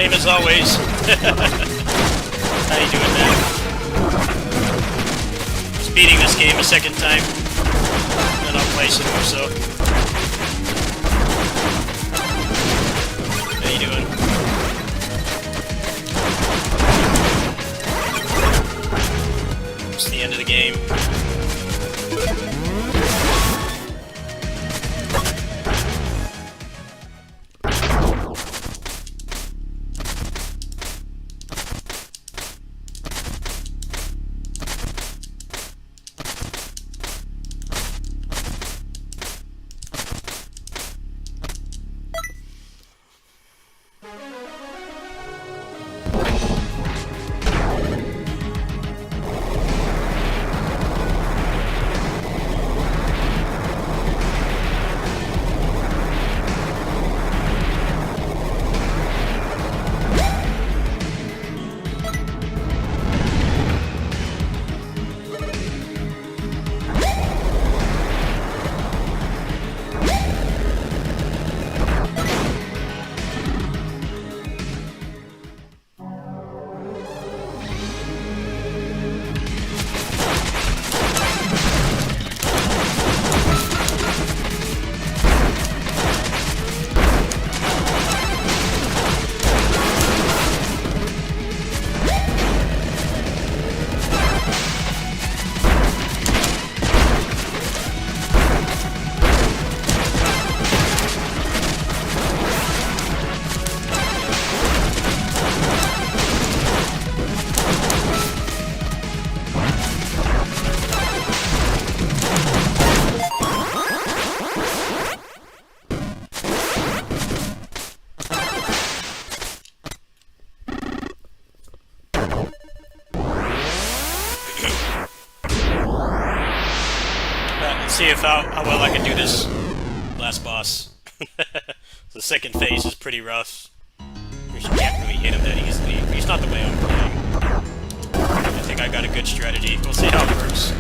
Same as always. How you doing, man? Just beating this game a second time. Then I'll play some Musou. How you doing? It's the end of the game. See if how well I can do this last boss. The second phase is pretty rough. You can't really hit him that easily. At least not the way I'm playing. I think I got a good strategy. We'll see how it works.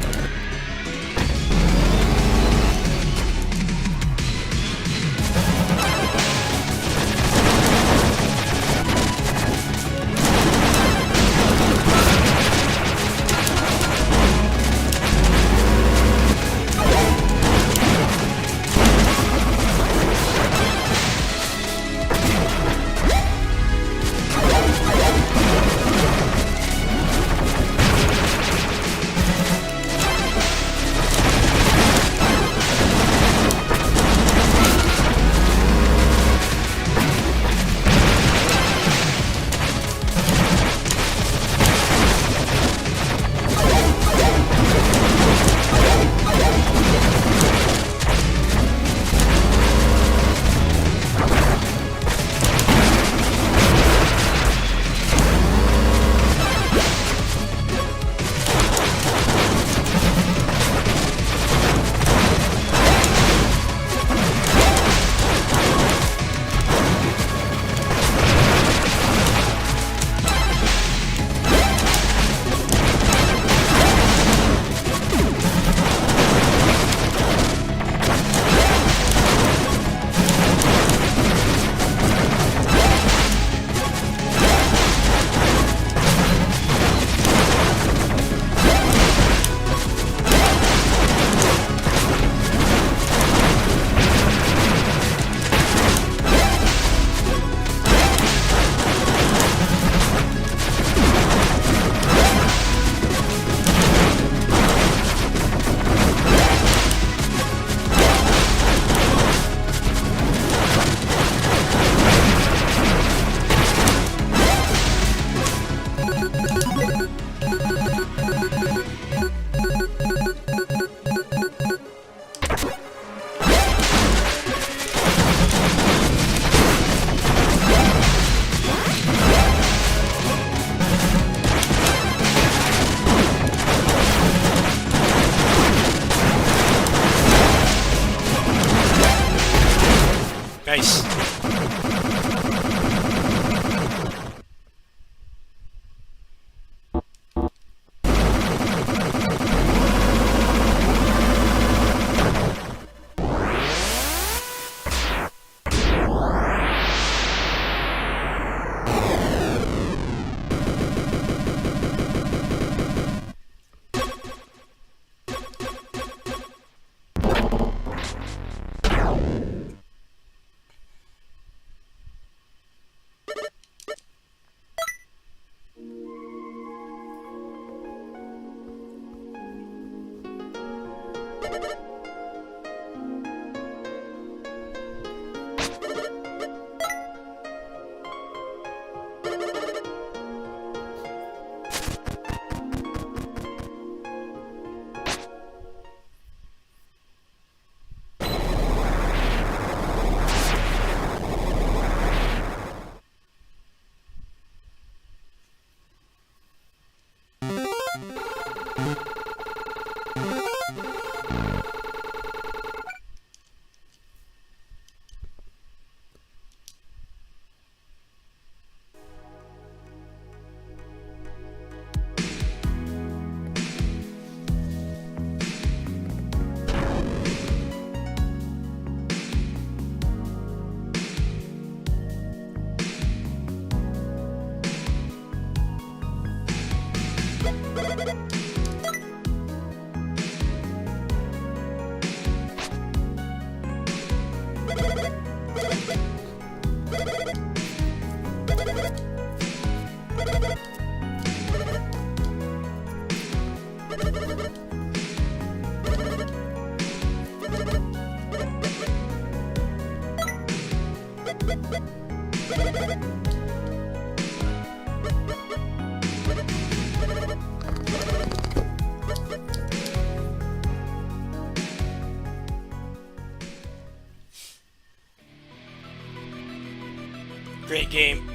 game.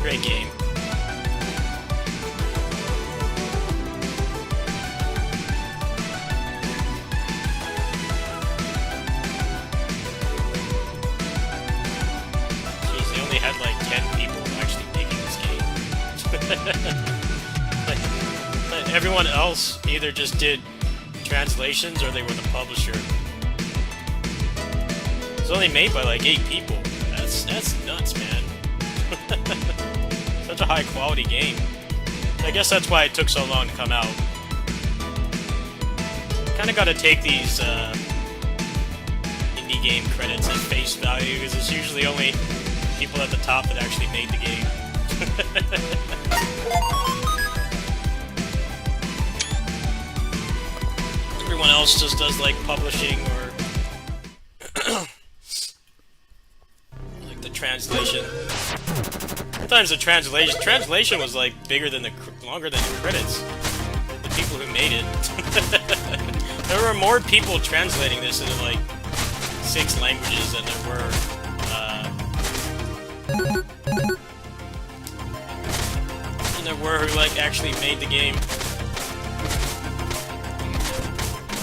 Great game. Jeez, they only had like 10 people actually making this game. Like, everyone else either just did translations or they were the publisher. It's only made by like 8 people. That's nuts, man. Such a high quality game. I guess that's why it took so long to come out. Kinda gotta take these indie game credits at face value, because it's usually only people at the top that actually made the game. Everyone else just does like publishing or like the translation. Sometimes the translation was like bigger than longer than the credits. The people who made it. There were more people translating this into like 6 languages than there were who like actually made the game.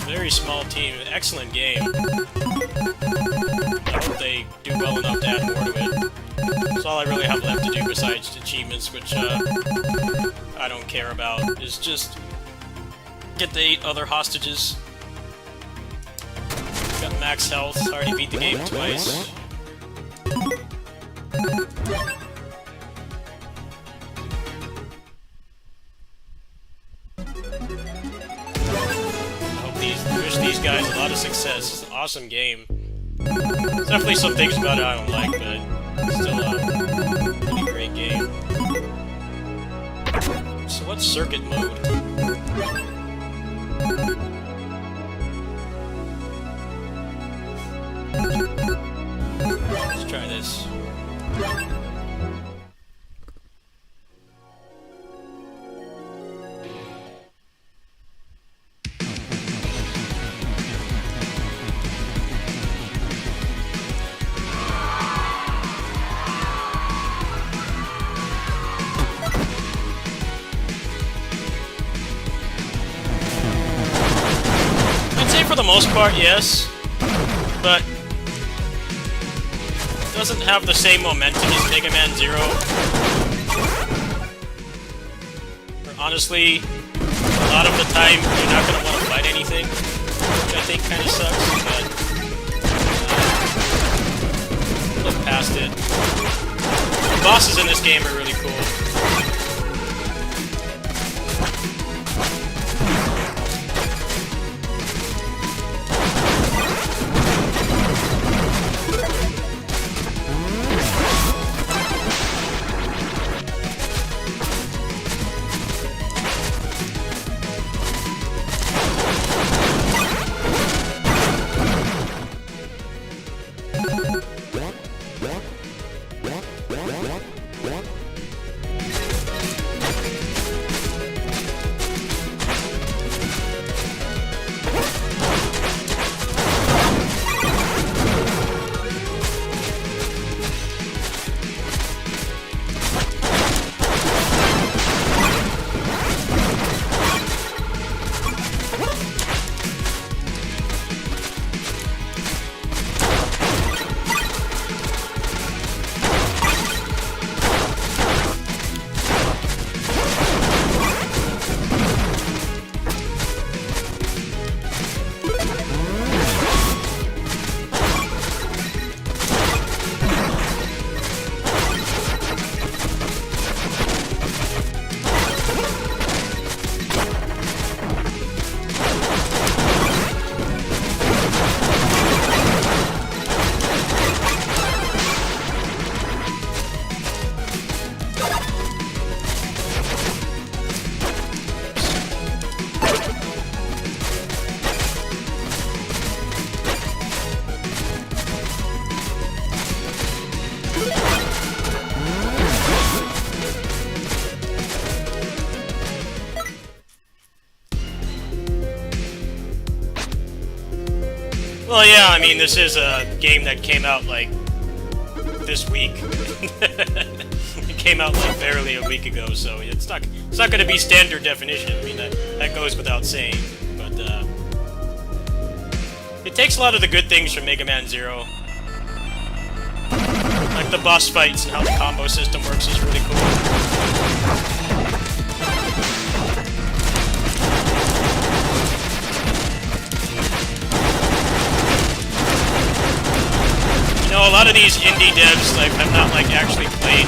Very small team, excellent game. I hope they do well enough to add more to it. That's all I really have left to do besides achievements, which I don't care about, is just get the 8 other hostages. Got max health, already beat the game twice. Wish these guys a lot of success. It's an awesome game. There's definitely some things about it I don't like, but it's still a really great game. So what's circuit mode? Let's try this. For the most part, yes, but it doesn't have the same momentum as Mega Man Zero. Honestly, a lot of the time you're not going to want to fight anything, which I think kind of sucks, but look past it. The bosses in this game are really cool. Well, yeah, I mean, this is a game that came out, like, this week. It came out, like, barely a week ago, so it's not going to be standard definition. I mean, that goes without saying. But, it takes a lot of the good things from Mega Man Zero. Like, the boss fights and how the combo system works is really cool. You know, a lot of these indie devs, like, have not, like, actually played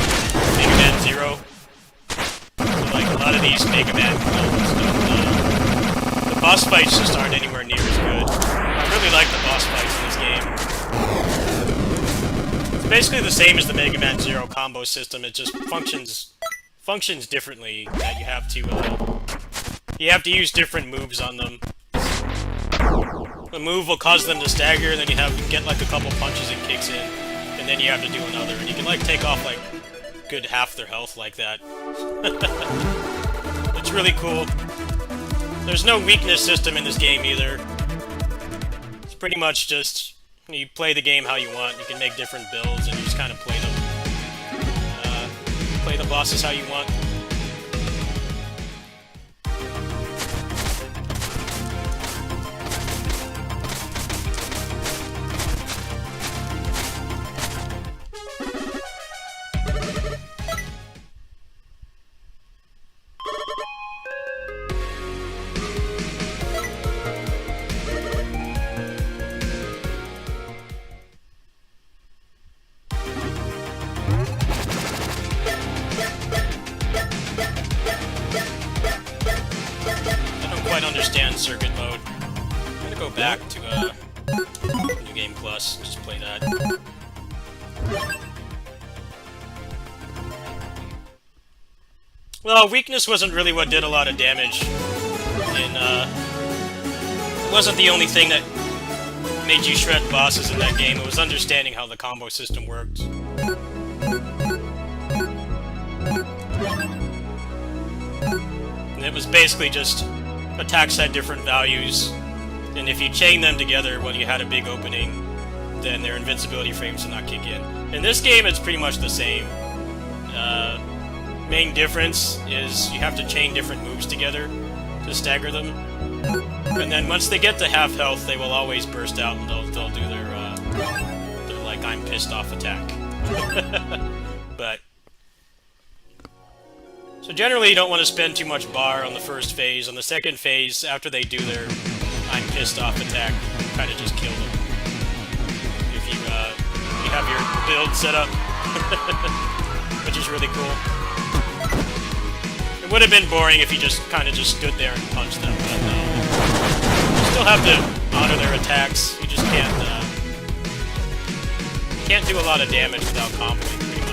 Mega Man Zero. So, like, a lot of these Mega Man clones don't, the boss fights just aren't anywhere near as good. I really like the boss fights in this game. It's basically the same as the Mega Man Zero combo system, it just functions differently, that you have to use different moves on them. A move will cause them to stagger, then you get like a couple punches and kicks in, and then you have to do another, and you can like take off like good half their health like that. It's really cool. There's no weakness system in this game either. It's pretty much just you play the game how you want. You can make different builds and you just kind of play them. Play the bosses how you want. Understand circuit mode. I'm gonna go back to New Game Plus, just play that. Well, weakness wasn't really what did a lot of damage. It wasn't the only thing that made you shred bosses in that game. It was understanding how the combo system worked. And it was basically just attacks had different values, and if you chain them together when you had a big opening, then their invincibility frames did not kick in. In this game, it's pretty much the same. Main difference is you have to chain different moves together to stagger them, and then once they get to half health, they will always burst out and they'll do their like I'm pissed off attack. But so generally you don't want to spend too much bar on the first phase. On the second phase, after they do their I'm pissed off attack, kind of just kill them. If you have your build set up, which is really cool. It would have been boring if you just kind of just stood there and punched them, but no. You still have to honor their attacks. You just can't do a lot of damage without comboing, pretty much.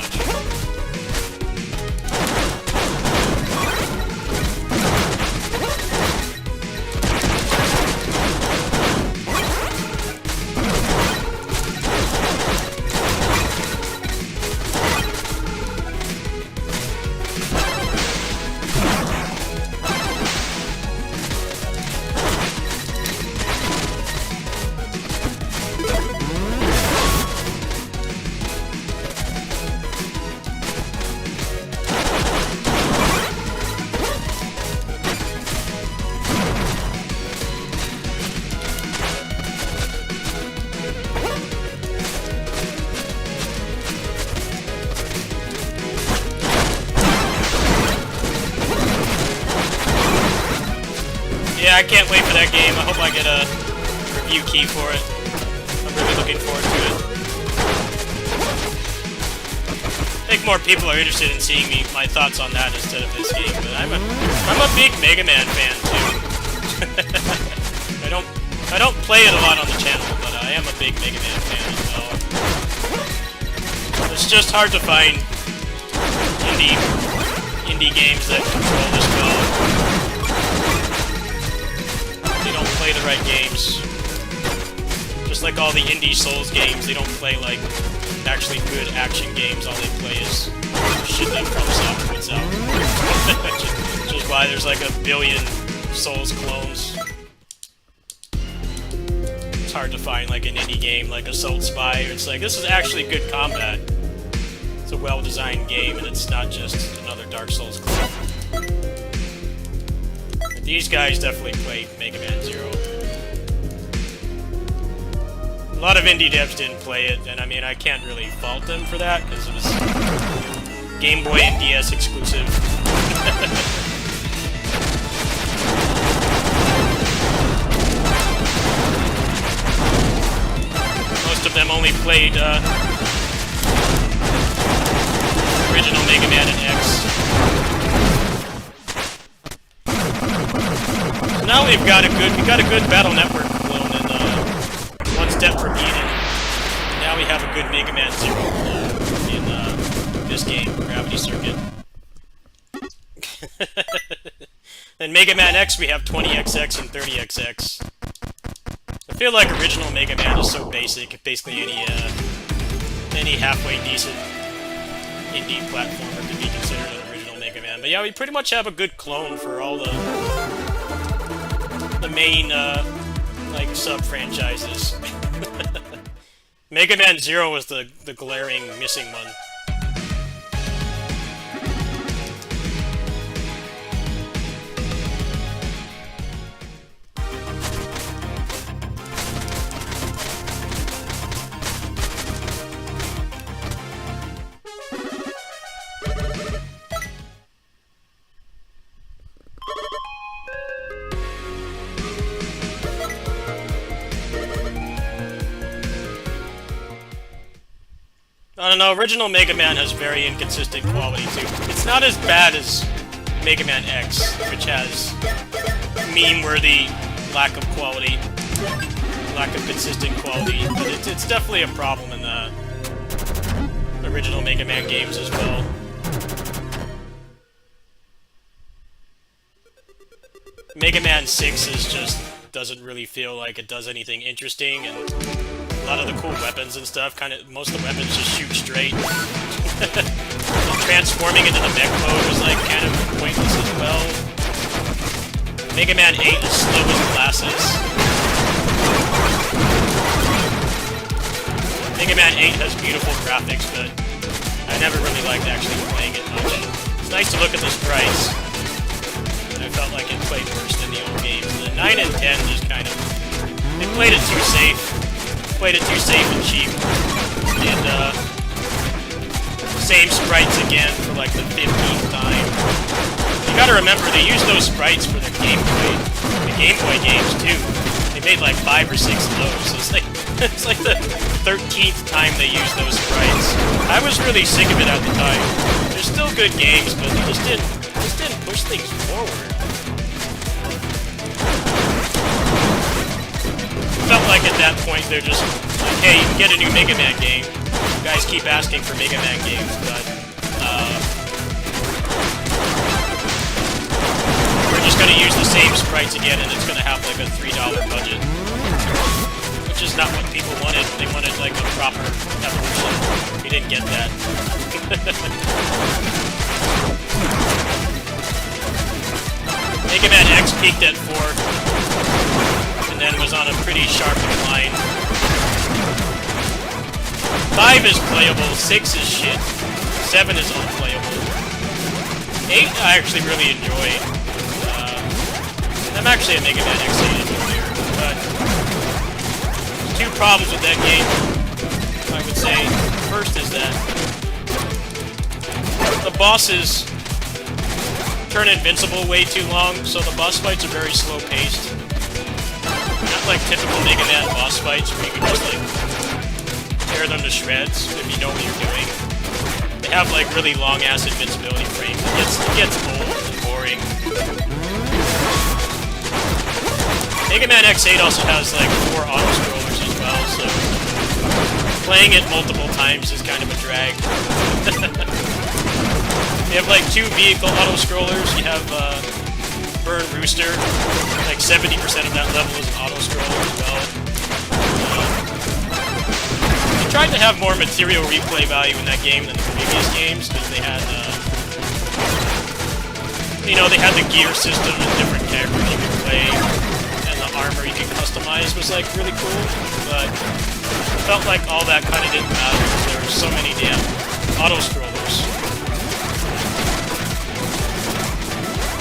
Yeah, I can't wait for that game. I hope I get a review key for it. I'm really looking forward to it. I think more people are interested in seeing my thoughts on that instead of this game, but I'm a big Mega Man fan too. I don't play it a lot on the channel, but I am a big Mega Man fan, so it's just hard to find indie games that control this well. They don't play the right games. Just like all the indie Souls games, they don't play like actually good action games. All they play is shit that From Software puts out. Which is why there's like a billion Souls clones. hard to find like an indie game like Assault Spy. It's like, this is actually good combat. It's a well-designed game, and it's not just another Dark Souls clone. These guys definitely played Mega Man Zero. A lot of indie devs didn't play it, and I mean, I can't really fault them for that, because it was Game Boy and DS exclusive. Most of them only played original Mega Man and X. So now we got a good Battle Network clone, and one step from beating it. And now we have a good Mega Man Zero in this game, Gravity Circuit. Then Mega Man X, we have 20XX and 30XX. I feel like original Mega Man is so basic. Basically, any halfway decent indie platformer could be considered an original Mega Man. But yeah, we pretty much have a good clone for all the main like sub-franchises. Mega Man Zero was the glaring missing one. I don't know, original Mega Man has very inconsistent quality too. It's not as bad as Mega Man X, which has meme-worthy lack of quality, lack of consistent quality, but it's definitely a problem in the original Mega Man games as well. Mega Man 6 is just doesn't really feel like it does anything interesting, and a lot of the cool weapons and stuff, most of the weapons just shoot straight. Transforming into the mech mode was like kind of pointless as well. Mega Man 8 is slow as molasses. Mega Man 8 has beautiful graphics, but I never really liked actually playing it much. It's nice to look at the sprites, and I felt like it played worse than the old games. The 9 and 10 just kind of... they played it too safe. Played it too safe and cheap, and same sprites again for like the 15th time. You gotta remember, they used those sprites for the Game Boy games too. They made like 5 or 6 of those, so it's like the 13th time they used those sprites. I was really sick of it at the time. They're still good games, but they just didn't push things forward. Felt like at that point they're just like, hey, you can get a new Mega Man game. You guys keep asking for Mega Man games, but we're just gonna use the same sprites again, and it's gonna have like a $3 budget, which is not what people wanted. They wanted like a proper evolution. We didn't get that. Mega Man X peaked at 4. And then was on a pretty sharp decline. 5 is playable, 6 is shit, 7 is unplayable. 8 I actually really enjoyed. I'm actually a Mega Man X8 enjoyer, but two problems with that game, I would say. First is that the bosses turn invincible way too long, so the boss fights are very slow-paced. Not like typical Mega Man boss fights where you can just like tear them to shreds if you know what you're doing. They have like really long ass invincibility frames. It gets old and boring. Mega Man X8 also has like 4 auto-scrollers as well, so playing it multiple times is kind of a drag. You have like 2 vehicle auto-scrollers. You have Burn Rooster, like 70% of that level is an auto-scroller as well. They tried to have more material replay value in that game than the previous games, because they had, they had the gear system and different characters you could play, and the armor you can customize was like really cool, but it felt like all that kind of didn't matter because there were so many damn auto-scrollers.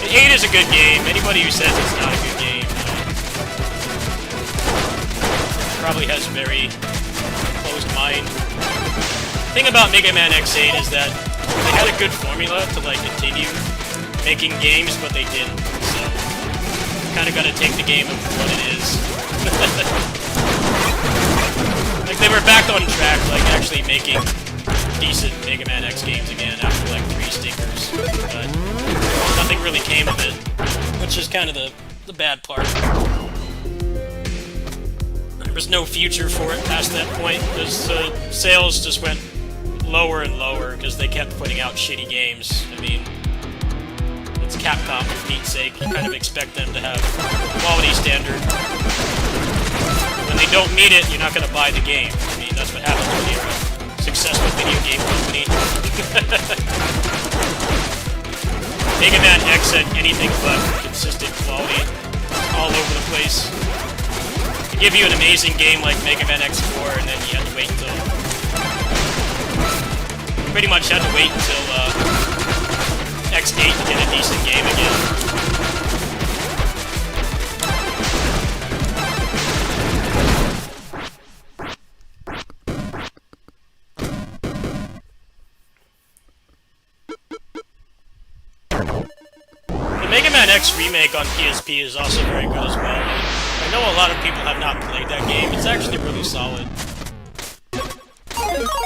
8 is a good game. Anybody who says it's not a good game, probably has a very closed mind. The thing about Mega Man X8 is that they had a good formula to like continue making games, but they didn't. So kind of got to take the game for what it is. Like they were back on track, like actually making decent Mega Man X games again after like 3 stinkers, but nothing really came of it, which is kind of the bad part. There was no future for it past that point, because sales just went lower and lower because they kept putting out shitty games. I mean, it's Capcom, for Pete's sake. You kind of expect them to have a quality standard. When they don't meet it, you're not going to buy the game. I mean, that's what happens when you're a successful video game company. Mega Man X had anything but consistent quality all over the place. To give you an amazing game like Mega Man X4, and then you had to wait until... Pretty much had to wait until X8 to get a decent game again. The Mega Man X remake on PSP is also very good as well. I know a lot of people have not played that game. It's actually really solid.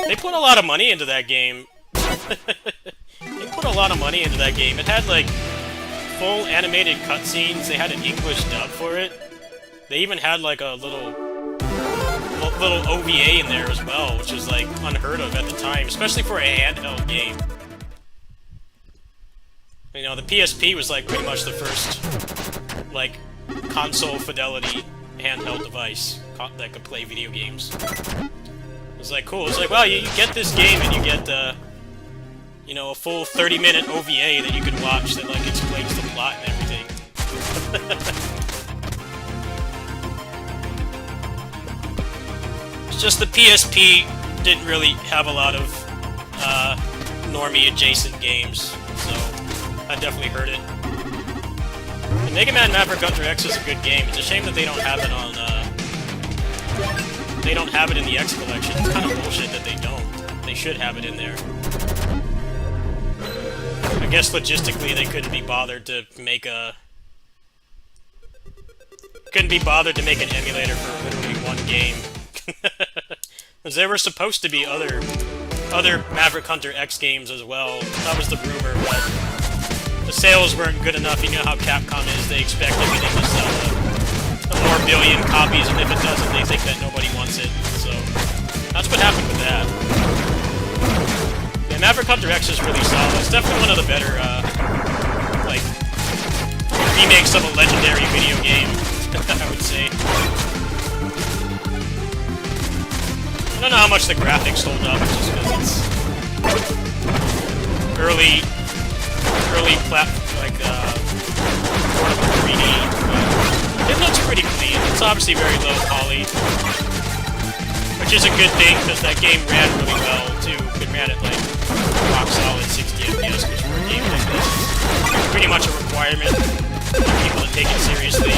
They put a lot of money into that game. They put a lot of money into that game. It had, like, full animated cutscenes. They had an English dub for it. They even had, like, a little OVA in there as well, which was, like, unheard of at the time, especially for a handheld game. You know, the PSP was, like, pretty much the first, like, console fidelity handheld device that could play video games. It was like, cool. It's like, wow, you get this game and you get, you know, a full 30-minute OVA that you can watch that, like, explains the plot and everything. It's just the PSP didn't really have a lot of, normie-adjacent games, so I definitely heard it. And Mega Man Maverick Hunter X is a good game. It's a shame that they don't have it on, they don't have it in the X collection. It's kind of bullshit that they don't. They should have it in there. I guess logistically they couldn't be bothered to make an emulator for literally one game. Because there were supposed to be other Maverick Hunter X games as well. That was the rumor, but the sales weren't good enough. You know how Capcom is. They expect everything to sell a more billion copies, and if it doesn't, they think that nobody wants it. So that's what happened with that. Yeah, Maverick Hunter X is really solid. It's definitely one of the better, like, remakes of a legendary video game, I would say. I don't know how much the graphics hold up, just because it's early like, 3D. It looks pretty clean. It's obviously very low poly, which is a good thing because that game ran really well too. It ran at like rock solid 60 FPS, which for a game like this is pretty much a requirement for people to take it seriously.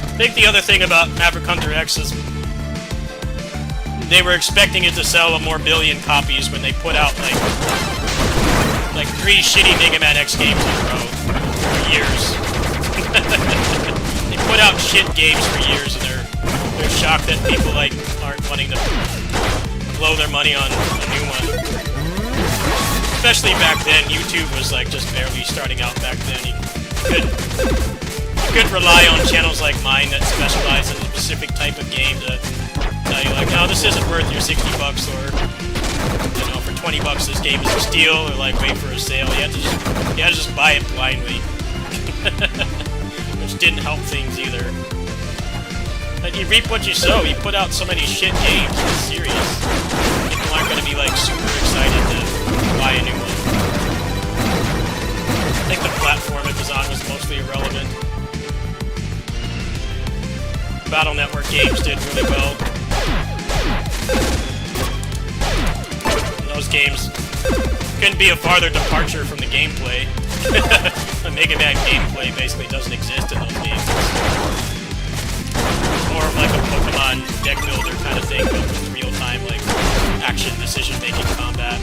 I think the other thing about Maverick Hunter X is they were expecting it to sell a more billion copies when they put out like 3 shitty Mega Man X games in a row for years. They put out shit games for years, and they're shocked that people like aren't wanting to blow their money on a new one. Especially back then, YouTube was like just barely starting out back then. You could rely on channels like mine that specialize in a specific type of game to tell you like, no, this isn't worth your $60, or you know, for $20 this game is a steal, or like wait for a sale. You had to just buy it blindly. Which didn't help things either. But you reap what you sow. You put out so many shit games in the series. People aren't going to be like super excited to buy a new one. I think the platform it was on was mostly irrelevant. Battle Network games did really well. And those games couldn't be a farther departure from the gameplay. The Mega Man gameplay basically doesn't exist in those games. It's more of like a Pokemon deck builder kind of thing, but with real-time like action decision-making combat.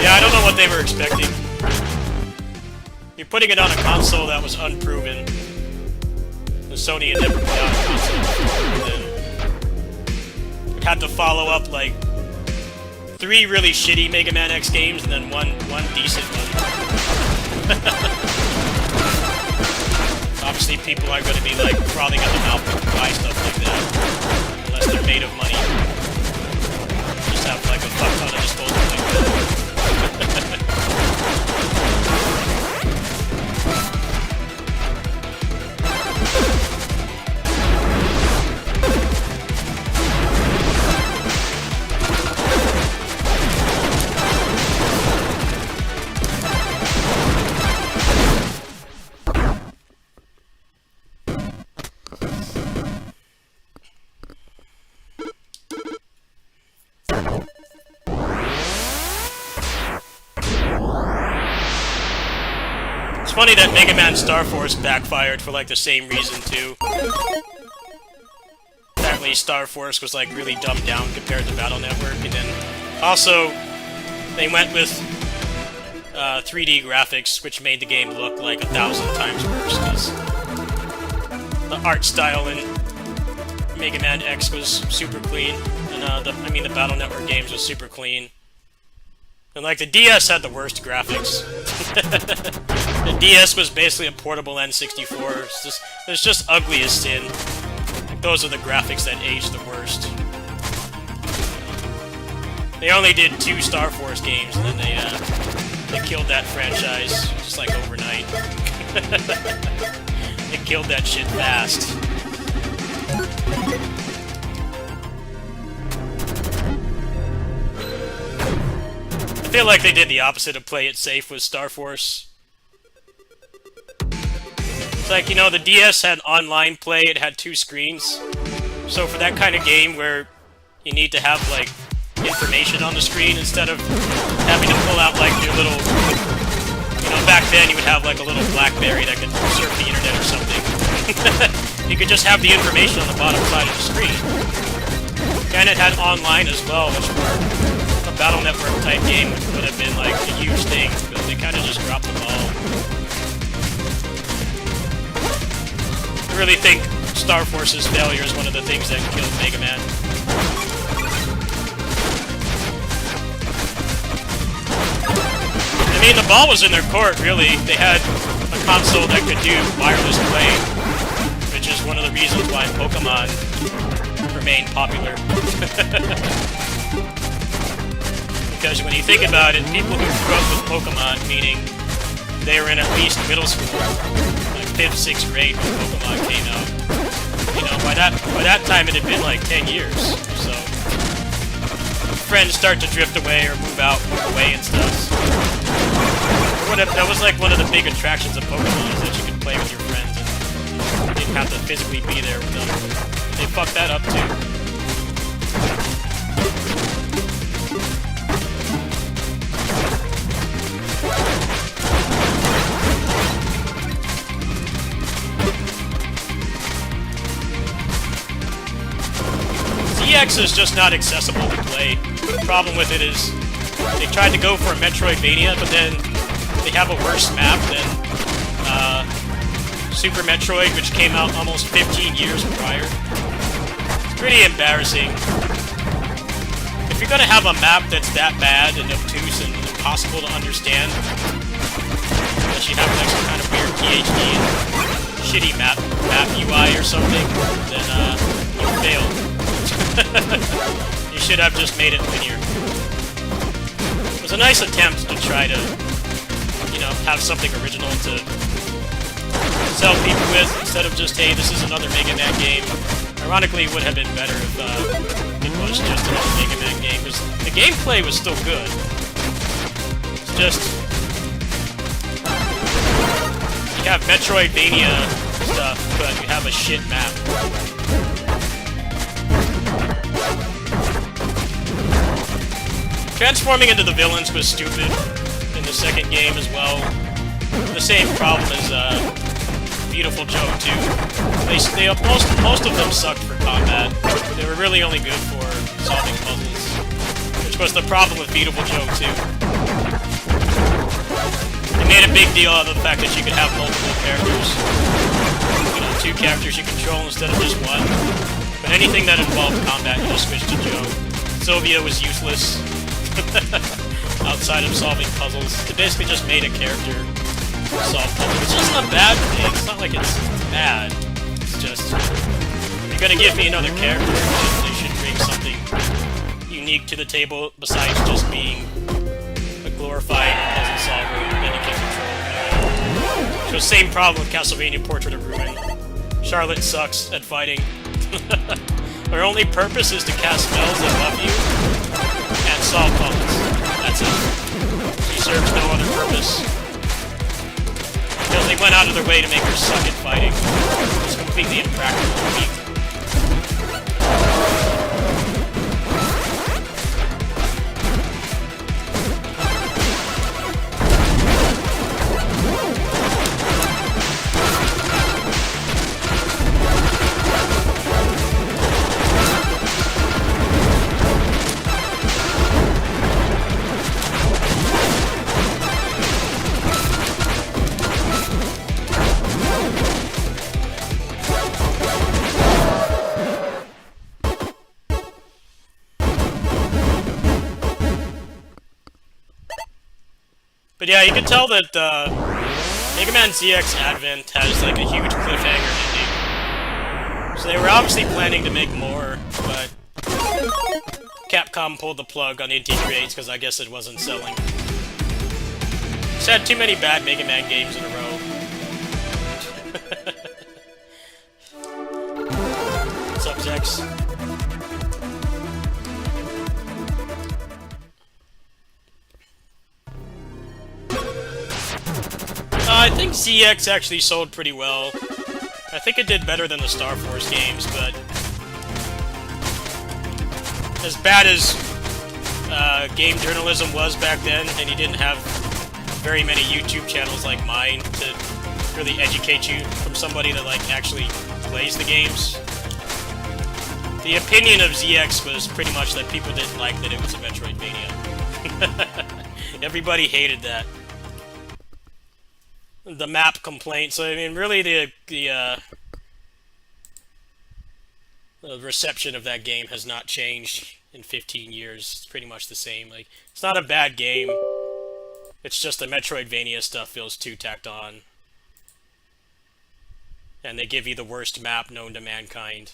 Yeah, I don't know what they were expecting. You're putting it on a console that was unproven. The Sony had never put out a console before, and it had to follow up like 3 really shitty Mega Man X games and then one decent one. Obviously, people are going to be like frothing at the mouth to buy stuff like that, unless they're made of money. Just have like a fuck ton of disposable income. It's funny that Mega Man Star Force backfired for like the same reason too. Apparently Star Force was like really dumbed down compared to Battle Network, and then also they went with 3D graphics, which made the game look like 1,000 times worse, because the art style in Mega Man X was super clean, and the Battle Network games was super clean. And like the DS had the worst graphics. The DS was basically a portable N64. It's just ugly as sin. Like, those are the graphics that aged the worst. They only did 2 Star Force games, and then they killed that franchise just like overnight. They killed that shit fast. I feel like they did the opposite of play it safe with Star Force. It's like, you know, the DS had online play, it had 2 screens. So for that kind of game where you need to have, like, information on the screen instead of having to pull out, like, your little... You know, back then you would have, like, a little BlackBerry that could surf the internet or something. You could just have the information on the bottom side of the screen. And it had online as well, which were a Battle Network type game, which would have been like a huge thing, but they kind of just dropped the ball. I really think Star Force's failure is one of the things that killed Mega Man. I mean, the ball was in their court, really. They had a console that could do wireless play, which is one of the reasons why Pokemon remained popular. Because when you think about it, people who grew up with Pokemon, meaning they were in at least middle school, like 5th, 6th grade when Pokemon came out. You know, by that time it had been like 10 years, so friends start to drift away or move away and stuff. That was like one of the big attractions of Pokemon, is that you could play with your friends and you didn't have to physically be there with them. They fucked that up too. ZX is just not accessible to play. The problem with it is they tried to go for a Metroidvania, but then they have a worse map than Super Metroid, which came out almost 15 years prior. It's pretty embarrassing. If you're gonna have a map that's that bad and obtuse and impossible to understand, unless you have like some kind of weird PhD and shitty map UI or something, then you failed. You should have just made it linear. It was a nice attempt to try to, you know, have something original to sell people with, instead of just, hey, this is another Mega Man game. Ironically, it would have been better if it was just another Mega Man game, because the gameplay was still good. It's just... you have Metroidvania stuff, but you have a shit map. Transforming into the villains was stupid in the second game as well. The same problem as Beautiful Joe 2. Most of them sucked for combat. They were really only good for solving puzzles, which was the problem with Beautiful Joe 2. They made a big deal out of the fact that you could have multiple characters. You know, 2 characters you control instead of just 1. But anything that involved combat, you just switched to Joe. Sylvia was useless. Outside of solving puzzles. They basically just made a character solve puzzles. It's just not a bad thing. It's not like it's bad. It's just, if you're gonna give me another character, they should bring something unique to the table besides just being a glorified puzzle solver that you can control. So same problem with Castlevania Portrait of Ruin. Charlotte sucks at fighting. Her only purpose is to cast spells that love you and solve puzzles. That's it. She serves no other purpose. Because they went out of their way to make her suck at fighting. It's completely impractical. But yeah, you can tell that Mega Man ZX Advent has like a huge cliffhanger ending. So they were obviously planning to make more, but Capcom pulled the plug on Integrates because I guess it wasn't selling. It's had too many bad Mega Man games in a row. What's up, Zex? I think ZX actually sold pretty well. I think it did better than the Star Force games, but as bad as game journalism was back then, and you didn't have very many YouTube channels like mine to really educate you from somebody that like actually plays the games. The opinion of ZX was pretty much that people didn't like that it was a Metroidvania. Everybody hated that. The map complaint. So I mean, really, the reception of that game has not changed in 15 years. It's pretty much the same. Like, it's not a bad game. It's just the Metroidvania stuff feels too tacked on, and they give you the worst map known to mankind.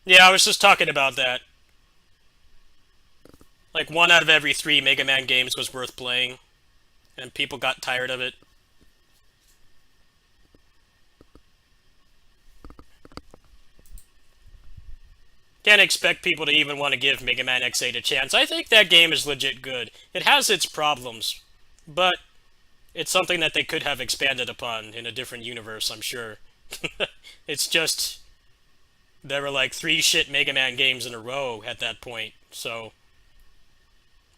Yeah, I was just talking about that. Like, 1 out of every 3 Mega Man games was worth playing, and people got tired of it. Can't expect people to even want to give Mega Man X8 a chance. I think that game is legit good. It has its problems, but it's something that they could have expanded upon in a different universe, I'm sure. It's just... there were like 3 shit Mega Man games in a row at that point, so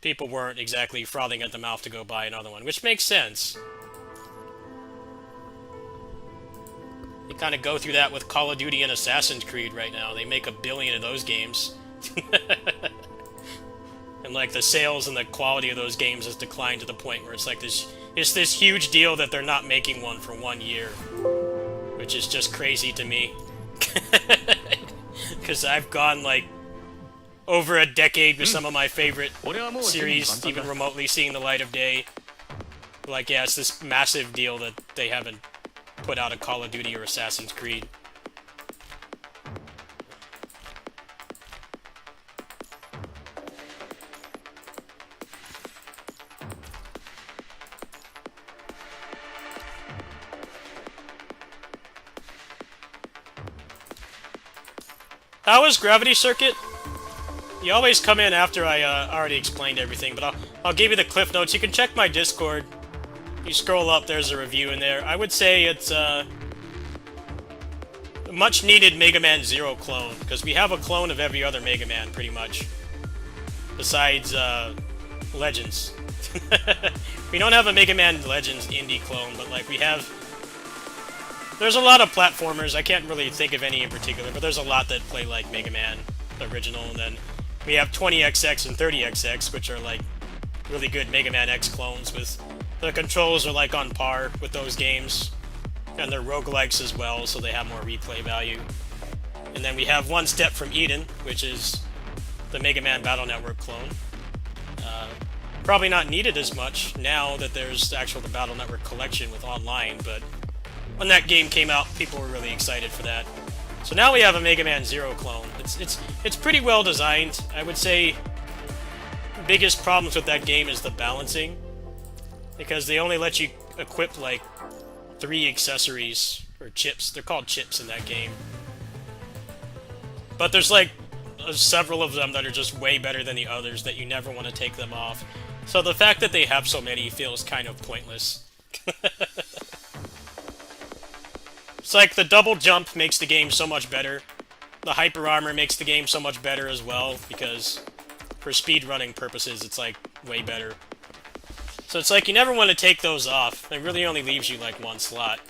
people weren't exactly frothing at the mouth to go buy another one, which makes sense. They kind of go through that with Call of Duty and Assassin's Creed right now. They make 1 billion of those games. And like the sales and the quality of those games has declined to the point where it's like this huge deal that they're not making one for 1 year. Which is just crazy to me. Because I've gone like over a decade with some of my favorite series even remotely seeing the light of day. Like, yeah, it's this massive deal that they haven't put out a Call of Duty or Assassin's Creed. How was Gravity Circuit? You always come in after I already explained everything, but I'll give you the cliff notes. You can check my Discord. You scroll up, there's a review in there. I would say it's a much needed Mega Man Zero clone, because we have a clone of every other Mega Man, pretty much. Besides Legends. We don't have a Mega Man Legends indie clone, but like we have... There's a lot of platformers, I can't really think of any in particular, but there's a lot that play like Mega Man, the original, and then we have 20XX and 30XX, which are like really good Mega Man X clones with... The controls are like on par with those games, and they're roguelikes as well, so they have more replay value. And then we have One Step from Eden, which is the Mega Man Battle Network clone. Probably not needed as much now that there's the Battle Network collection with online, but when that game came out, people were really excited for that. So now we have a Mega Man Zero clone. It's pretty well designed. I would say the biggest problems with that game is the balancing, because they only let you equip like 3 accessories, or chips. They're called chips in that game. But there's like several of them that are just way better than the others that you never want to take them off. So the fact that they have so many feels kind of pointless. It's like the double jump makes the game so much better. The hyper armor makes the game so much better as well, because for speedrunning purposes it's like way better. So it's like you never want to take those off. It really only leaves you like 1 slot.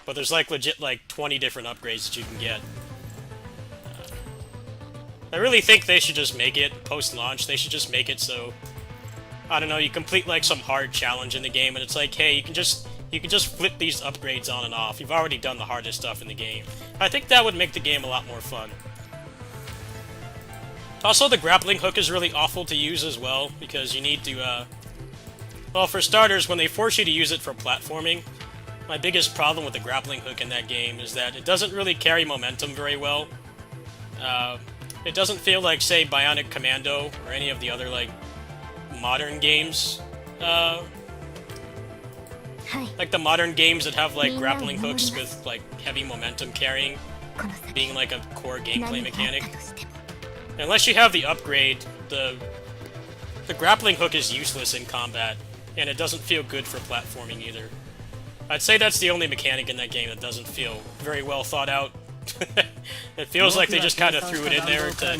But there's like legit like 20 different upgrades that you can get. I really think they should just make it post-launch. They should just make it so, I don't know, you complete like some hard challenge in the game and it's like, hey, you can just flip these upgrades on and off. You've already done the hardest stuff in the game. I think that would make the game a lot more fun. Also, the grappling hook is really awful to use as well, because you need to, well, for starters, when they force you to use it for platforming, my biggest problem with the grappling hook in that game is that it doesn't really carry momentum very well. It doesn't feel like, say, Bionic Commando or any of the other, like, modern games. Like the modern games that have, like, grappling hooks with, like, heavy momentum carrying being, like, a core gameplay mechanic. Unless you have the upgrade, the grappling hook is useless in combat, and it doesn't feel good for platforming either. I'd say that's the only mechanic in that game that doesn't feel very well thought out. It feels like they just kind of threw it in there to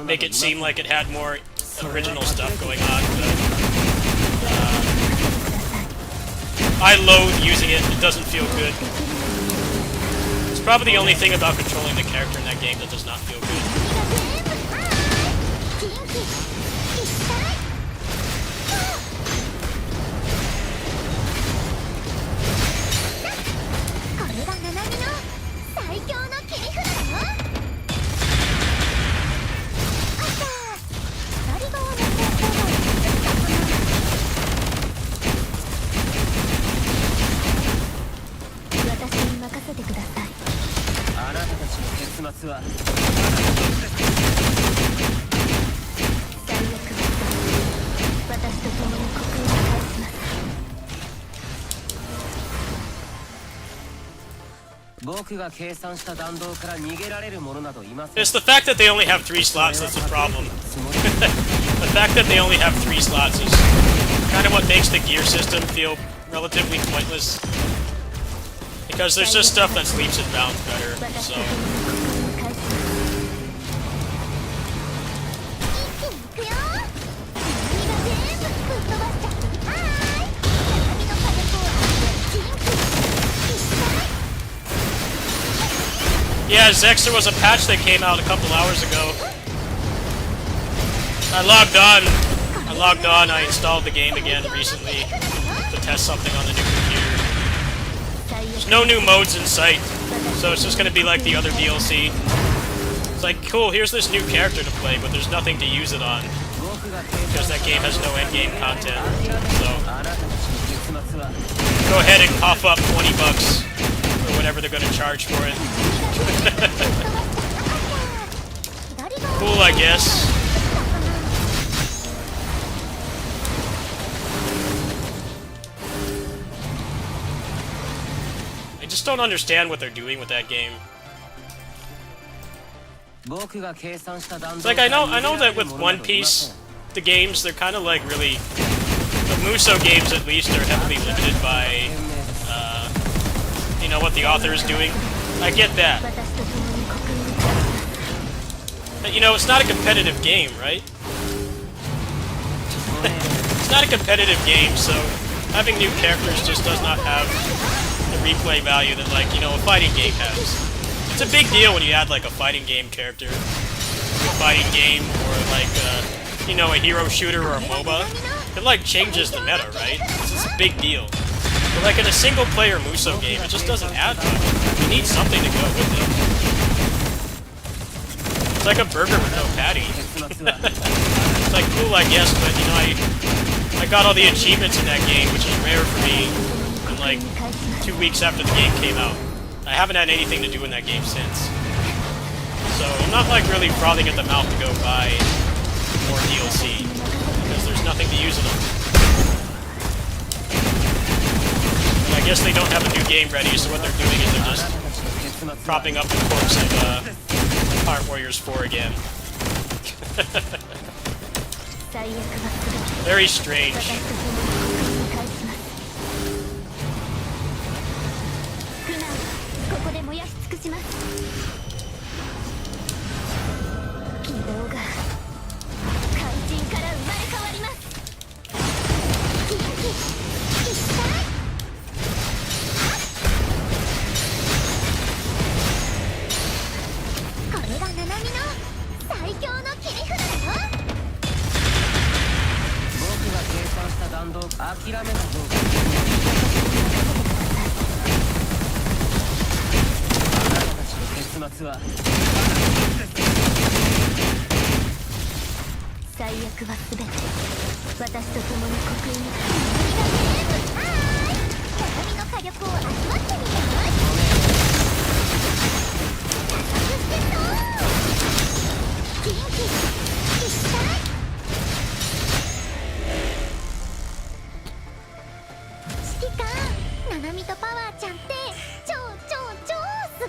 make it seem like it had more original stuff going on. But, I loathe using it. It doesn't feel good. It's probably the only thing about controlling the character in that game that does not feel good. It's the fact that they only have 3 slots that's the problem. The fact that they only have 3 slots is kind of what makes the gear system feel relatively pointless. Because there's just stuff that leaps and bounds better, so... Yeah, Zex, there was a patch that came out a couple hours ago. I logged on, I installed the game again recently to test something on the new computer. There's no new modes in sight, so it's just gonna be like the other DLC. It's like, cool, here's this new character to play, but there's nothing to use it on. Because that game has no endgame content. So, go ahead and cough up 20 bucks, or whatever they're gonna charge for it. Cool, I guess. I just don't understand what they're doing with that game. It's like, I know that with One Piece, the games, they're kind of like really... The Musou games, at least, are heavily limited by, you know, what the author is doing. I get that. But, you know, it's not a competitive game, right? It's not a competitive game, so having new characters just does not have the replay value that, like, you know, a fighting game has. It's a big deal when you add, like, a fighting game character to a fighting game, or, like, you know, a hero shooter or a MOBA. It, like, changes the meta, right? It's a big deal. But, like, in a single-player Musou game, it just doesn't add much. You need something to go with it. It's like a burger with no patty. It's like, cool, I guess, but, you know, I got all the achievements in that game, which is rare for me, in, like, 2 weeks after the game came out. I haven't had anything to do in that game since. So, I'm not, like, really frothing at the mouth to go buy more DLC, because there's nothing to use it on. And I guess they don't have a new game ready, so what they're doing is they're just propping up the corpse of Pirate Warriors 4 again. Very strange.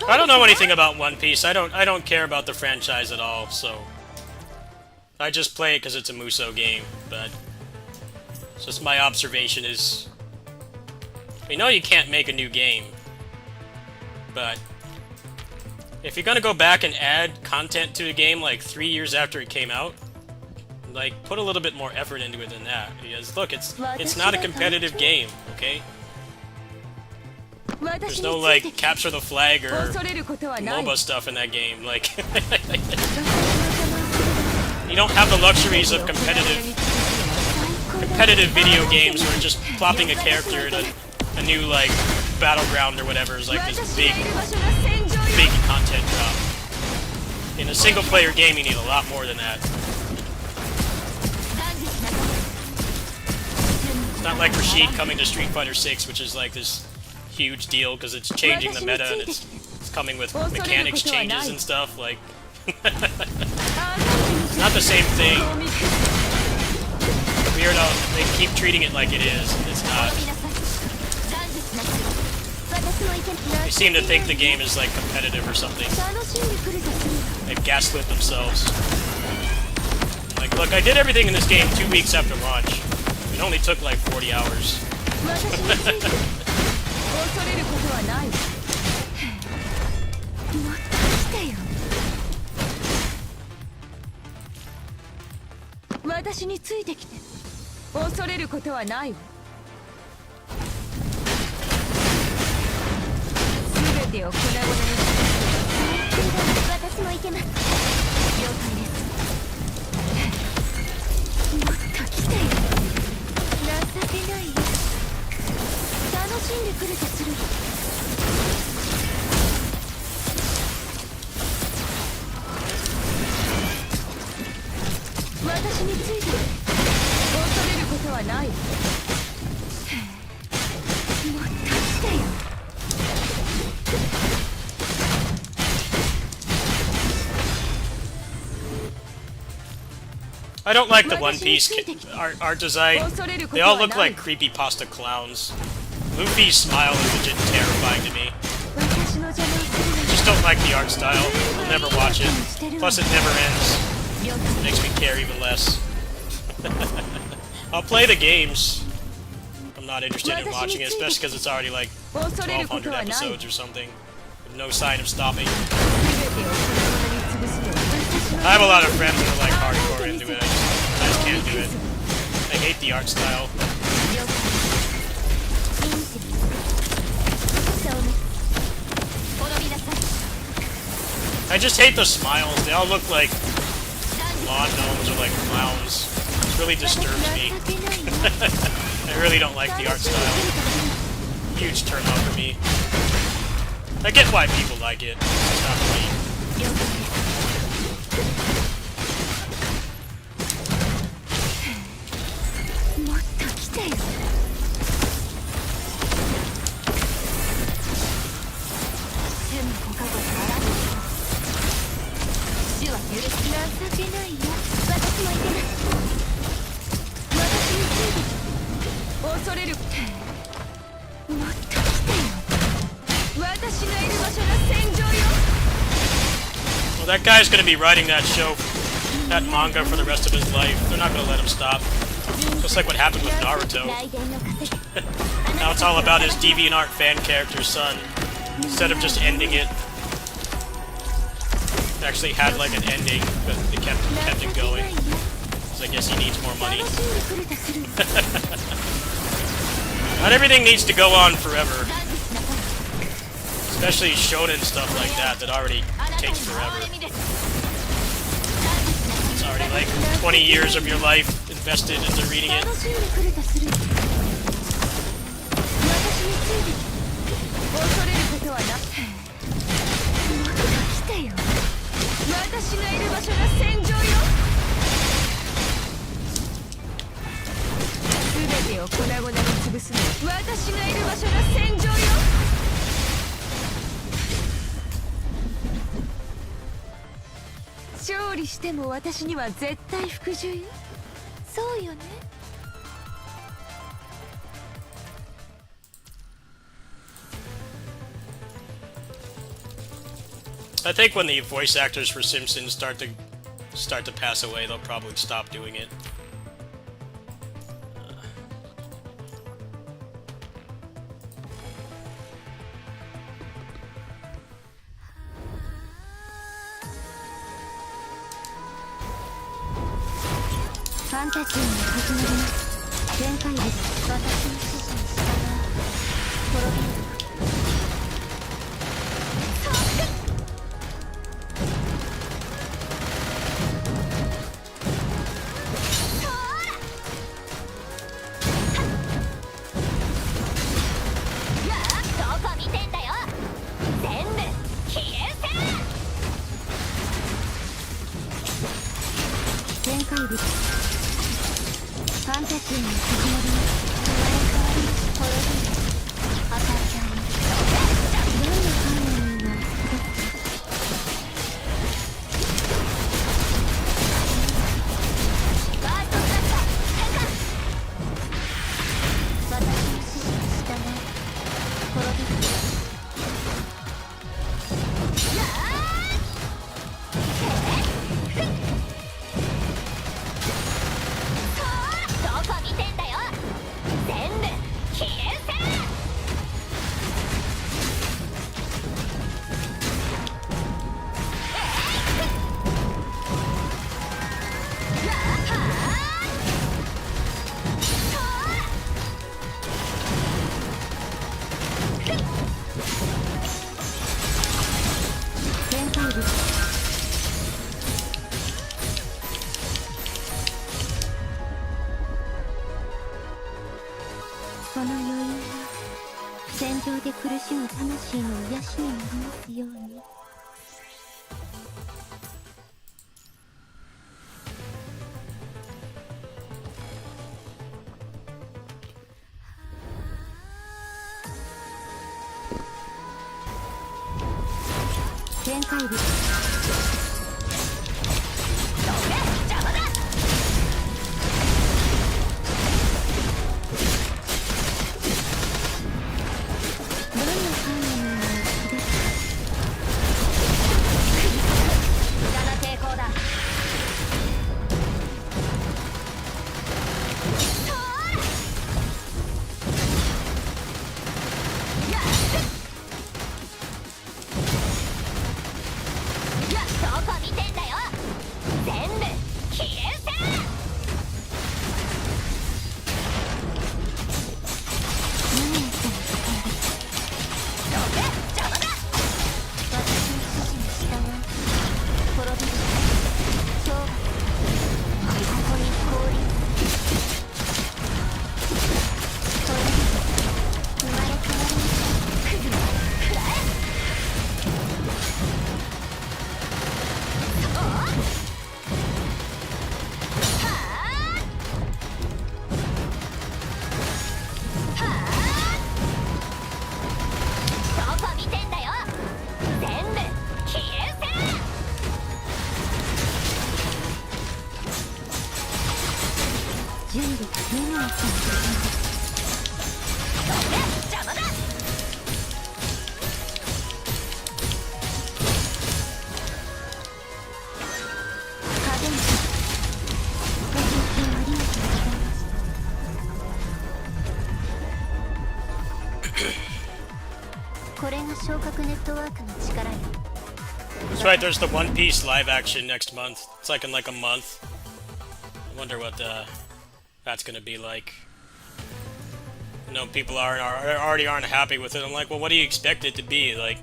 I don't know anything about One Piece. I don't care about the franchise at all, so I just play it because it's a Musou game, but it's just my observation is, we know you can't make a new game, but if you're gonna go back and add content to a game like 3 years after it came out, like, put a little bit more effort into it than that, because look, it's not a competitive game, okay? There's no, like, capture the flag or MOBA stuff in that game, like... You don't have the luxuries of competitive video games where just plopping a character in a new, like, battleground or whatever is, like, this big content drop. In a single-player game, you need a lot more than that. It's not like Rashid coming to Street Fighter 6, which is, like, this huge deal because it's changing the meta and it's coming with mechanics changes and stuff, like... It's not the same thing. Weird how they keep treating it like it is. It's not. They seem to think the game is, like, competitive or something. They've gaslit themselves. Like, look, I did everything in this game 2 weeks after launch. It only took, like, 40 hours. 私も行けます。了解です。もっと来てよ。情けないよ。楽しんでくるとするよ。私について恐れることはない。もっと来てよ。I don't like the One Piece art design. They all look like creepypasta clowns. Luffy's smile is legit terrifying to me. I just don't like the art style. I'll never watch it. Plus it never ends. It makes me care even less. I'll play the games. I'm not interested in watching it, especially because it's already like 1200 episodes or something. With no sign of stopping. I have a lot of friends that are like hardcore into it. I just can't do it. I hate the art style. I just hate the smiles. They all look like lawn gnomes or like clowns. It really disturbs me. I really don't like the art style. Huge turn off for me. I get why people like it. It's not for me. Well, that guy's gonna be writing that show, that manga for the rest of his life. They're not gonna let him stop. Just like what happened with Naruto. Now it's all about his DeviantArt fan character's son. Instead of just ending it. It actually had like an ending, but they kept it going. So I guess he needs more money. Not everything needs to go on forever. Especially shonen stuff like that already takes forever. It's already like 20 years of your life invested into reading it. I think when the voice actors for Simpsons start to pass away, they'll probably stop doing it. この余韻が戦場で苦しむ魂の癒しになりますように。展開部準備が見えない人もいる。これが昇格ネットワークの力よ。 That's right, there's the One Piece live action next month. It's like in like a month. I wonder what that's gonna be like. I know people already aren't happy with it. I'm like, well, what do you expect it to be? Like,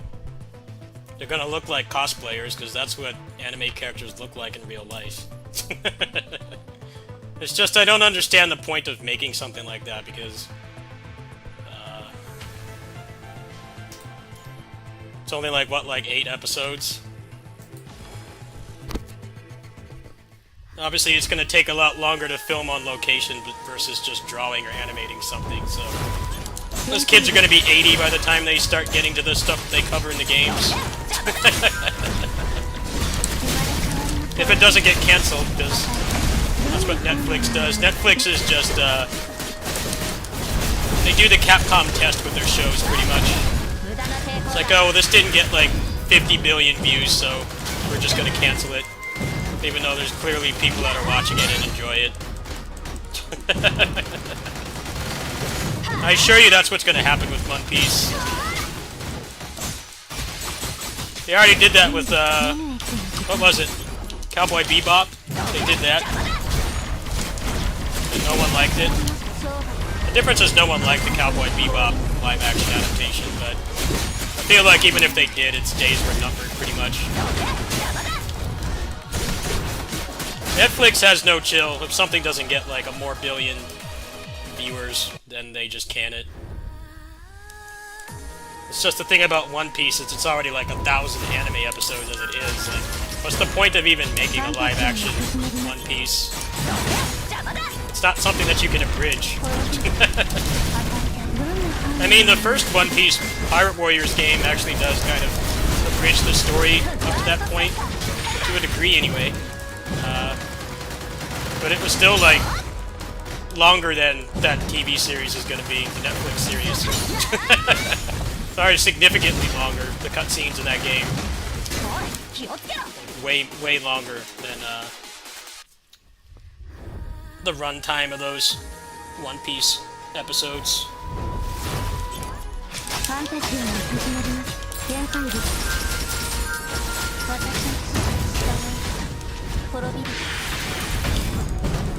they're gonna look like cosplayers, because that's what anime characters look like in real life. It's just, I don't understand the point of making something like that, because it's only like, what, like 8 episodes? Obviously, it's going to take a lot longer to film on location versus just drawing or animating something, so... Those kids are going to be 80 by the time they start getting to the stuff they cover in the games. If it doesn't get cancelled, because that's what Netflix does. Netflix is just, they do the Capcom test with their shows, pretty much. It's like, oh, well, this didn't get, like, 50 billion views, so we're just going to cancel it. Even though there's clearly people that are watching it and enjoy it. I assure you that's what's going to happen with One Piece. They already did that with, what was it? Cowboy Bebop? They did that. And no one liked it. The difference is no one liked the Cowboy Bebop live-action adaptation, but I feel like even if they did, its days were numbered pretty much. Netflix has no chill. If something doesn't get like a more billion viewers, then they just can it. It's just the thing about One Piece is it's already like 1,000 anime episodes as it is. Like, what's the point of even making a live action One Piece? It's not something that you can abridge. I mean, the first One Piece Pirate Warriors game actually does kind of abridge the story up to that point, to a degree anyway. But it was still, like, longer than that TV series is going to be, the Netflix series. Sorry, significantly longer, the cutscenes in that game. Way longer than, the runtime of those One Piece episodes.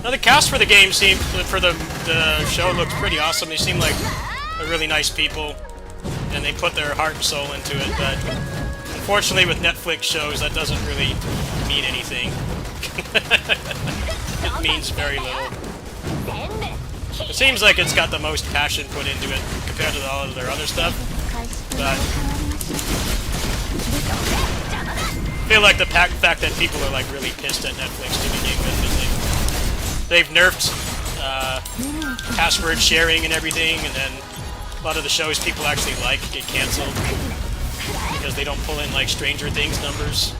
Now the cast for the game for the show looks pretty awesome. They seem like really nice people, and they put their heart and soul into it, but unfortunately with Netflix shows that doesn't really mean anything. It means very little. It seems like it's got the most passion put into it compared to all of their other stuff, but I feel like the fact that people are like really pissed at Netflix to begin with is they've nerfed password sharing and everything, and then a lot of the shows people actually like get canceled because they don't pull in like Stranger Things numbers.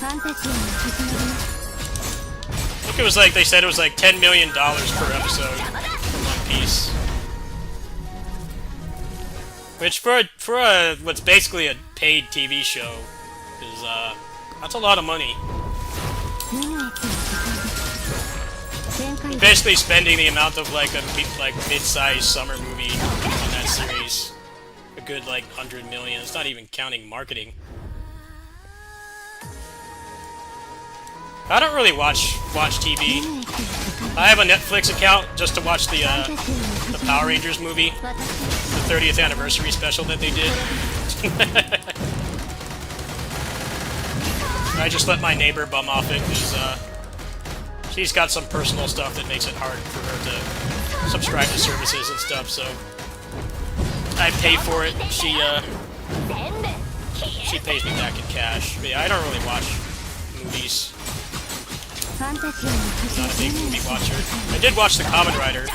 I think it was like, they said it was like $10 million per episode for One Piece. Which for what's basically a paid TV show is, that's a lot of money. You're basically spending the amount of like a mid-sized summer movie on that series. A good like 100 million. It's not even counting marketing. I don't really watch TV. I have a Netflix account just to watch the Power Rangers movie, the 30th anniversary special that they did. I just let my neighbor bum off it because she's got some personal stuff that makes it hard for her to subscribe to services and stuff. So I pay for it. She pays me back in cash. But yeah, I don't really watch movies. Not a big movie watcher. I did watch the Kamen Rider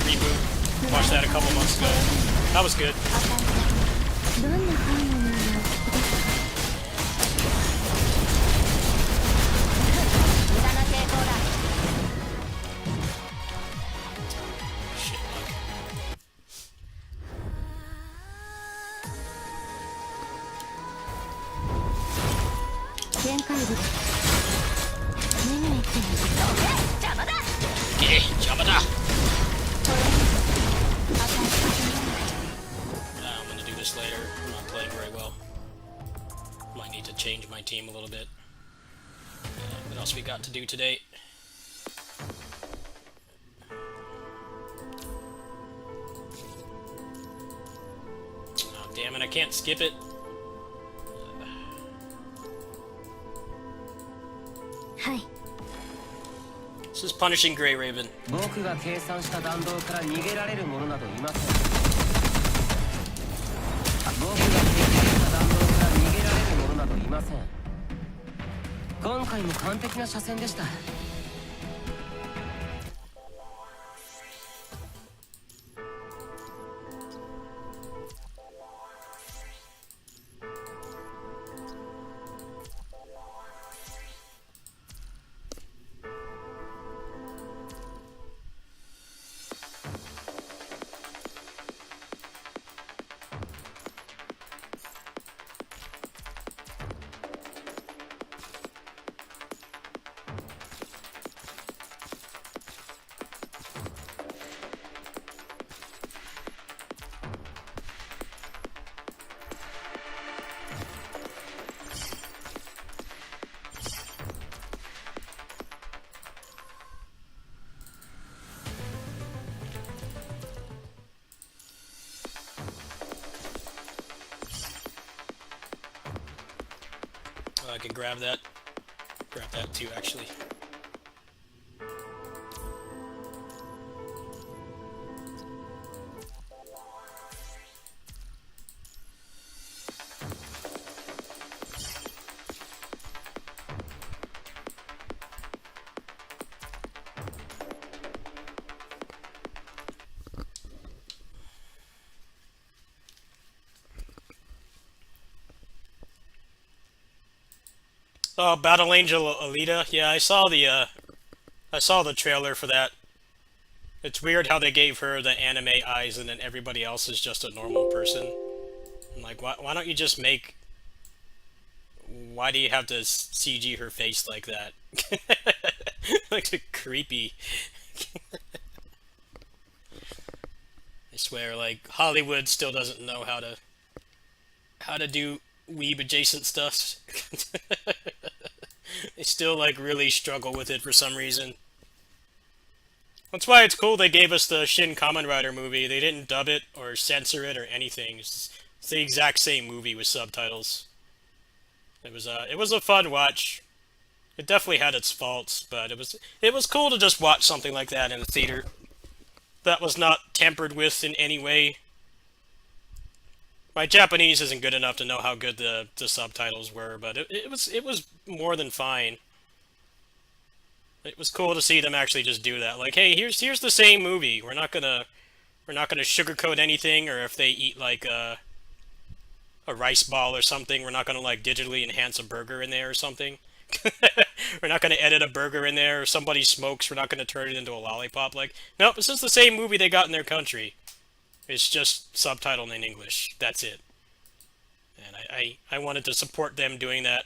reboot. Watched that a couple months ago. That was good. I'm gonna do this later. I'm not playing very well. Might need to change my team a little bit. What else we got to do today? Oh, damn it, I can't skip it. Hi. This is Punishing Grey Raven. I can grab that. Grab that too, actually. Oh, Battle Angel Alita. Yeah, I saw the trailer for that. It's weird how they gave her the anime eyes and then everybody else is just a normal person. I'm like, why don't you just make... Why do you have to CG her face like that? Looks creepy. I swear, like, Hollywood still doesn't know how to do weeb adjacent stuff. They still like really struggle with it for some reason. That's why it's cool they gave us the Shin Kamen Rider movie. They didn't dub it or censor it or anything. It's the exact same movie with subtitles. It was a fun watch. It definitely had its faults, but it was cool to just watch something like that in the theater. That was not tampered with in any way. My Japanese isn't good enough to know how good the subtitles were, but it was more than fine. It was cool to see them actually just do that. Like, hey, here's the same movie. We're not gonna sugarcoat anything, or if they eat like a rice ball or something, we're not gonna like digitally enhance a burger in there or something. We're not gonna edit a burger in there, or somebody smokes, we're not gonna turn it into a lollipop. Like, nope, this is the same movie they got in their country. It's just subtitled in English. That's it. And I wanted to support them doing that.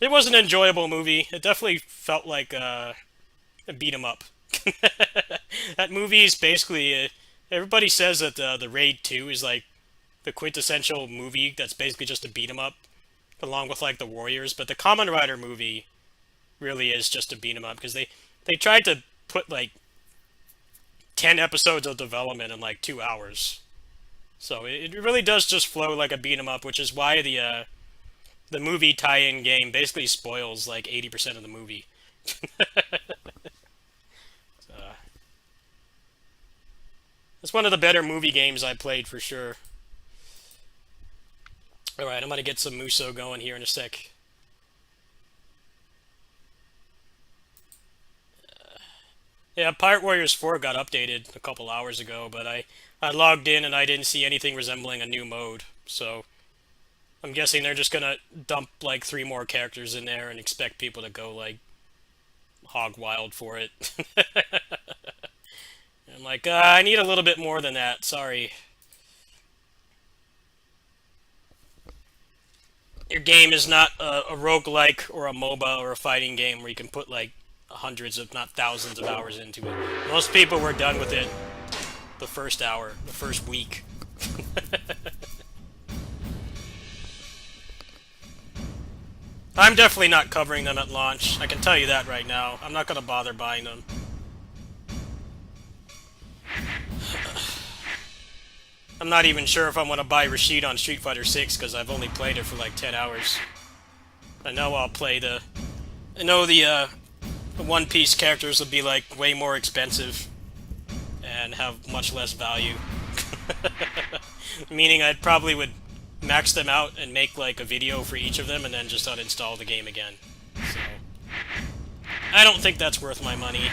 It was an enjoyable movie. It definitely felt like a beat 'em up. That movie is basically everybody says that the Raid 2 is like the quintessential movie that's basically just a beat 'em up, along with like the Warriors. But the Kamen Rider movie really is just a beat 'em up because they tried to put like 10 episodes of development in like 2 hours. So it really does just flow like a beat 'em up, which is why the movie tie-in game basically spoils like 80% of the movie. It's one of the better movie games I played for sure. Alright, I'm gonna get some Musou going here in a sec. Yeah, Pirate Warriors 4 got updated a couple hours ago, but I logged in and I didn't see anything resembling a new mode, so I'm guessing they're just gonna dump like 3 more characters in there and expect people to go like hog wild for it. I'm like, I need a little bit more than that, sorry. Your game is not a roguelike or a MOBA or a fighting game where you can put like hundreds if not thousands of hours into it. Most people were done with it the first hour, the first week. I'm definitely not covering them at launch. I can tell you that right now. I'm not going to bother buying them. I'm not even sure if I'm going to buy Rashid on Street Fighter 6 because I've only played it for like 10 hours. I know I'll play the... I know the One Piece characters will be like way more expensive and have much less value. Meaning I probably would max them out and make like a video for each of them and then just uninstall the game again. So I don't think that's worth my money.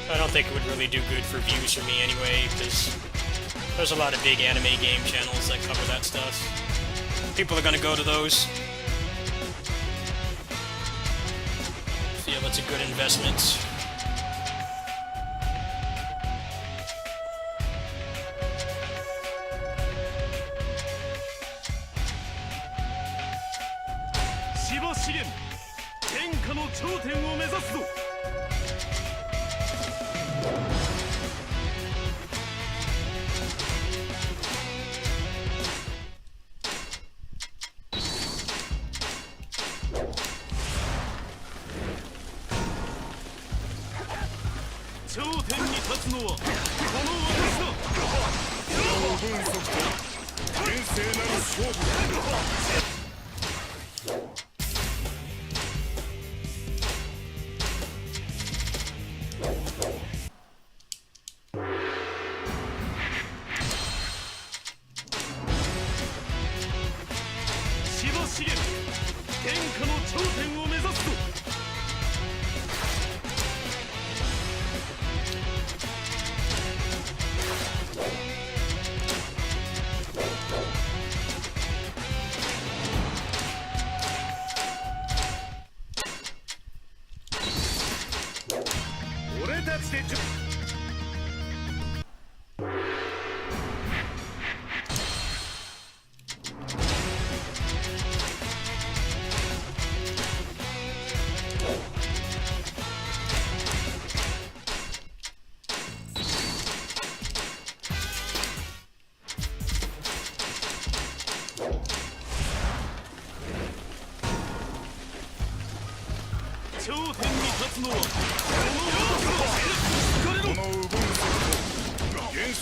I don't think it would really do good for views for me anyway, because there's a lot of big anime game channels that cover that stuff. People are gonna go to those. Feel it's a good investment.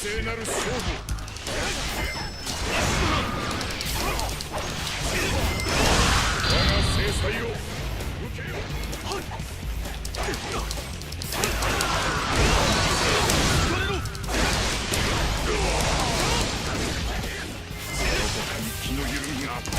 正なる勝負。我が制裁を受けよ。どこかに気の緩みがあったか。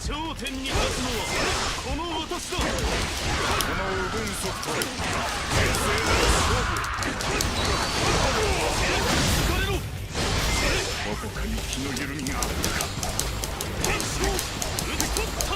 頂点に立つのはこの私だ。この右軍速と平成の勝負。疲れろ。どこかに気の緩みがあるのか。天使を打ち取った。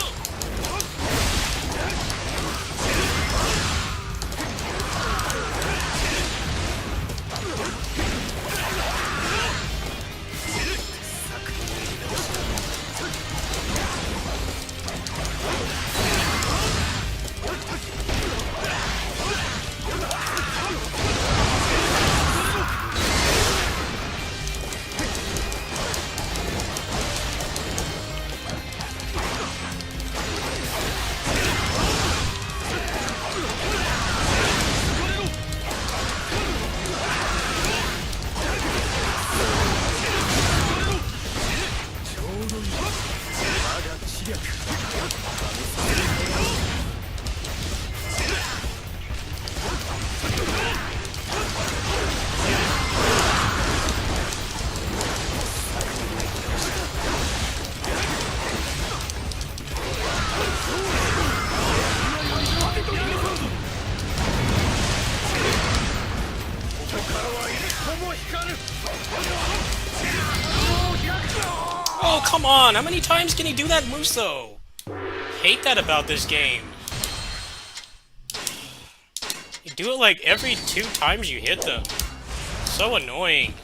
Oh, come on! How many times can he do that, Musou? Hate that about this game. You do it like every 2 times you hit them. So annoying.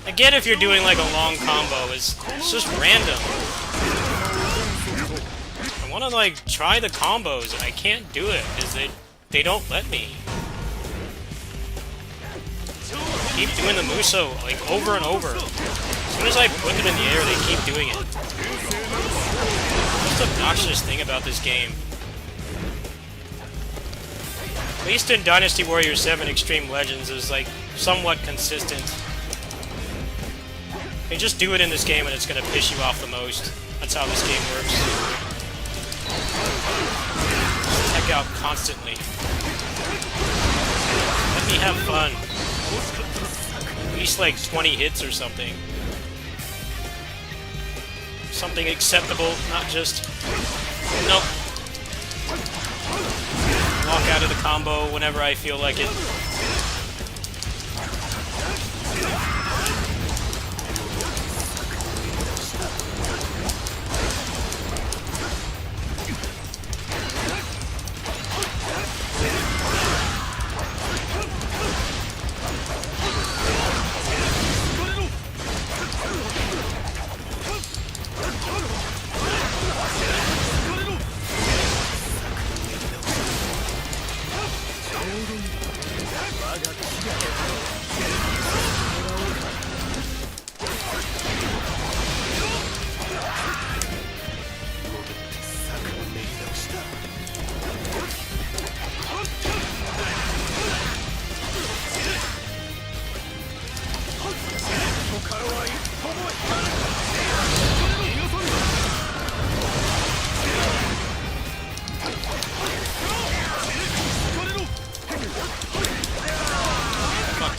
I get if you're doing like a long combo, it's just random. I wanna like try the combos and I can't do it because they don't let me. Keep doing the Musou like over and over. As soon as I put them in the air, they keep doing it. That's the obnoxious thing about this game. At least in Dynasty Warriors 7 Extreme Legends is like somewhat consistent. They just do it in this game and it's gonna piss you off the most. That's how this game works. Just tech out constantly. Let me have fun. At least like 20 hits or something. Something acceptable, not just... Nope. Walk out of the combo whenever I feel like it.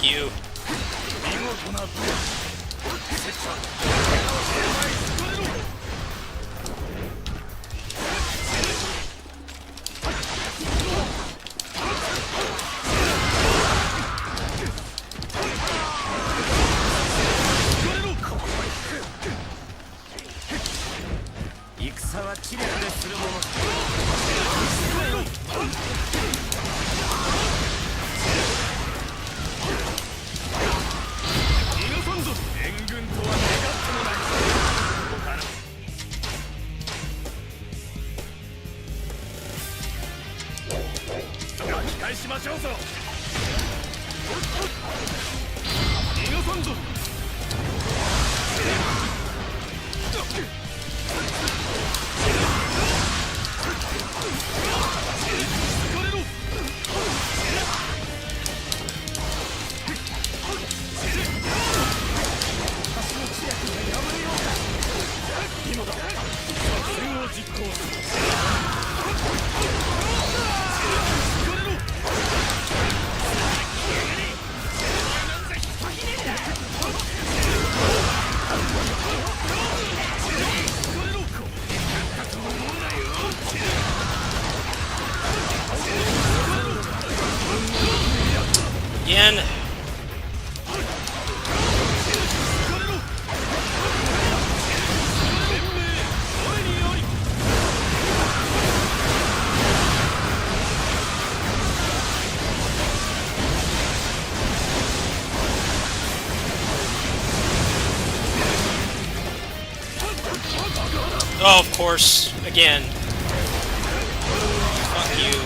Fuck you. 見事なブレ戦は知略でするもの。逃がさんぞ。援軍とは願ってもない。巻き返しましょうぞ。逃がさんぞ。今だ。作戦を実行する。Again. Oh, of course. Again. Fuck you.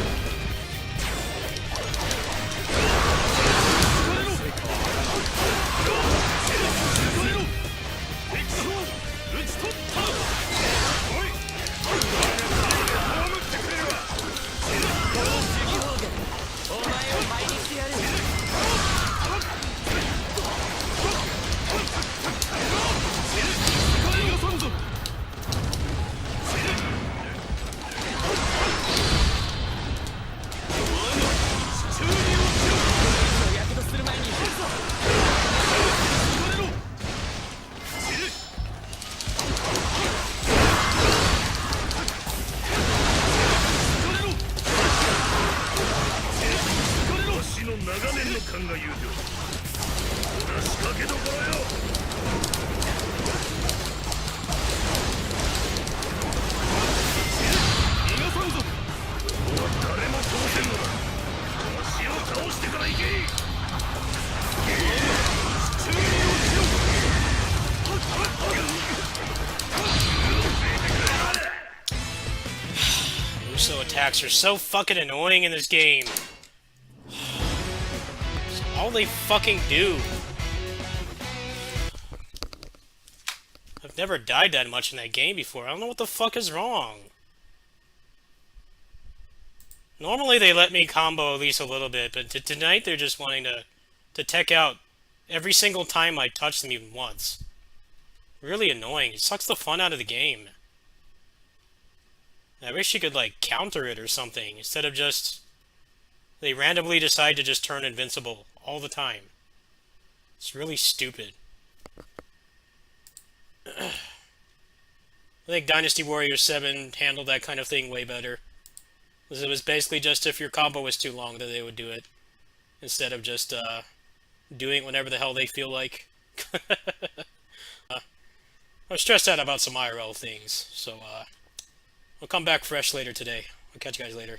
Musou attacks are so fucking annoying in this game. It's all they fucking do. I've never died that much in that game before. I don't know what the fuck is wrong. Normally they let me combo at least a little bit, but tonight they're just wanting to tech out every single time I touch them even once. Really annoying. It sucks the fun out of the game. I wish you could, like, counter it or something, instead of just... They randomly decide to just turn invincible all the time. It's really stupid. I think Dynasty Warrior 7 handled that kind of thing way better. Because it was basically just if your combo was too long that they would do it. Instead of just, doing it whenever the hell they feel like. I'm stressed out about some IRL things, so, I'll come back fresh later today. I'll catch you guys later.